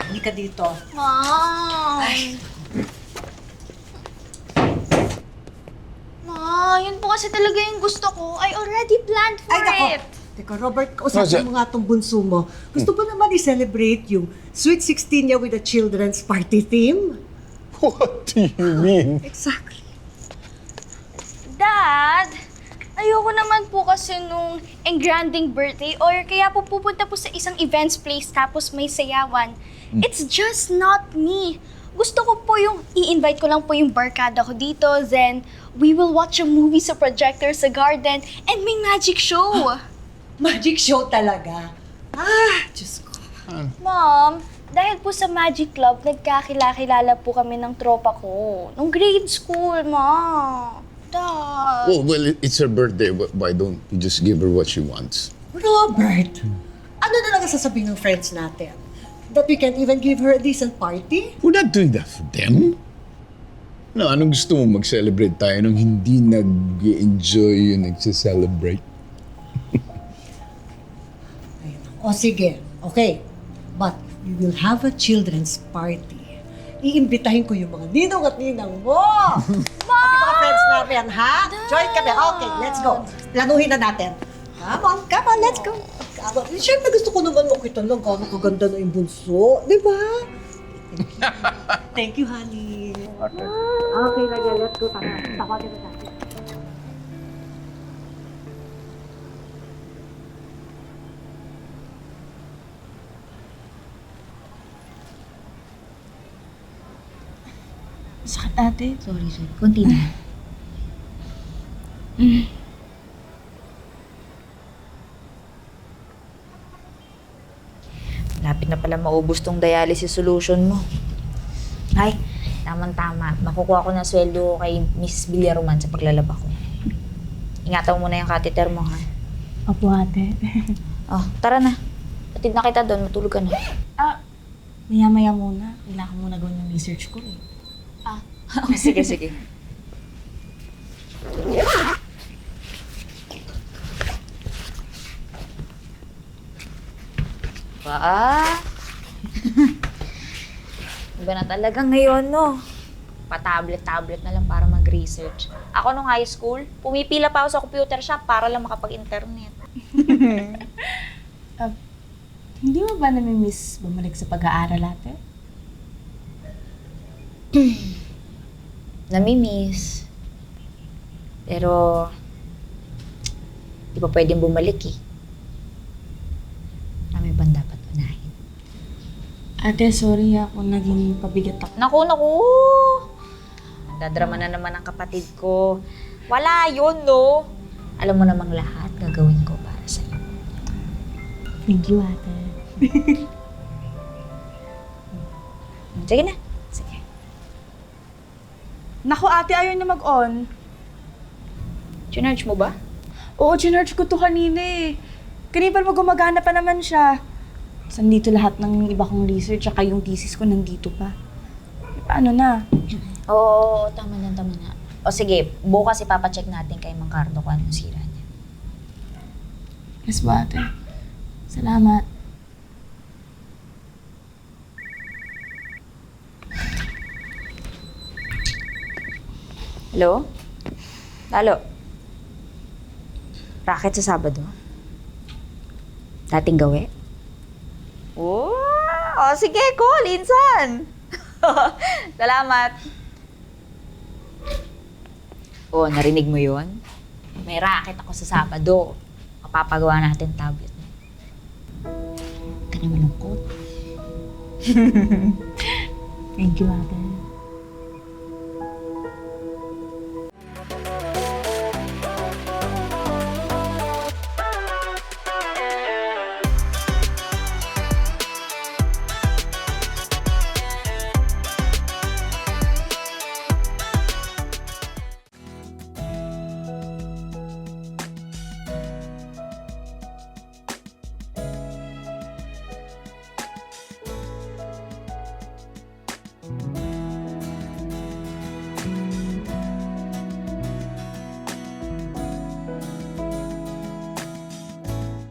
Halika dito. Mom! Ma, yun po kasi talaga yung gusto ko. I already planned for it. Teka, Robert, kausapin mo nga itong bunso mo. Gusto ba naman i-celebrate yung Sweet 16 niya with a children's party theme? What do you mean? Exactly. Dad, ayoko naman po kasi nung engranding birthday or kaya po pupunta po sa isang events place tapos may sayawan. It's just not me. Gusto ko po yung i-invite ko lang po yung barkada ko dito, then we will watch a movie sa projector sa garden and may magic show. Magic show talaga. Diyos ko. Mom, dahil po sa Magic Club, nagkakilala po kami ng tropa ko. Nung grade school, Ma. Dad. Oh, well, it's her birthday. Why don't you just give her what she wants? Robert, ano na lang ang sasabihin ng friends natin? That we can't even give her a decent party? We're not doing that for them. No, anong gusto mo? Mag-celebrate tayo nung hindi nag-enjoy yung nag-celebrate? O sige, okay. But we will have a children's party. Iimbitahin ko yung mga ninong at ninang mo. Pati mga friends namin, ha? Join kami. Okay, let's go. Planuhin na natin. Come on, let's go. Siyempre gusto ko naman makita lang kung kaganda na yung bunso. Di ba? Thank you, honey. Okay, Nadia, let's go. Tawagan na natin. Sakit ate. Sorry. Continue. Lapit na pala maubos tong dialysis solution mo. Ay, tamang-tama. Makukuha ko ng sweldo kay Mrs. Villaroman sa paglalaba ko. Ingatan mo muna yung catheter mo, ha? Opo, ate. Oh, tara na. Patid na kita doon. Matulog ka na. Maya-maya muna. Kailangan ko muna gawin yung research ko eh. Sige. Iba na talaga ngayon, no? Pa-tablet na lang para mag-research. Ako nung high school, pumipila pa ako sa computer shop para lang makapag-internet. Hindi mo ba nami-miss bumalik sa pag-aaral ate? Nami-miss. Pero, di pa pwedeng bumalik eh. Kami bang dapat unahin? Ate, sorry ako naging pabigat ako. Naku! Dadrama na naman ang kapatid ko. Wala yun, no? Alam mo namang lahat gagawin ko para sa'yo. Thank you, ate. Sige na. Sige. Naku ate, ayaw na mag-on. Chinarge mo ba? Oo, ginurge ko to kanina eh. Kanina pa gumagana pa naman siya. Sandito lahat ng iba kong research, saka yung thesis ko nandito pa. Paano na? Oo, tama na. O sige, bukas ipapacheck natin kay Mang Cardo kung anong sira niya. Yes ba ate? Salamat. Hello? Lalo? Racket sa Sabado? Dating gawi? Oh, sige, call, insan! Salamat! Oh, narinig mo yun? May racket ako sa Sabado. Kapapagawa natin tablet mo. Huwag ka na malungkot. Thank you ate.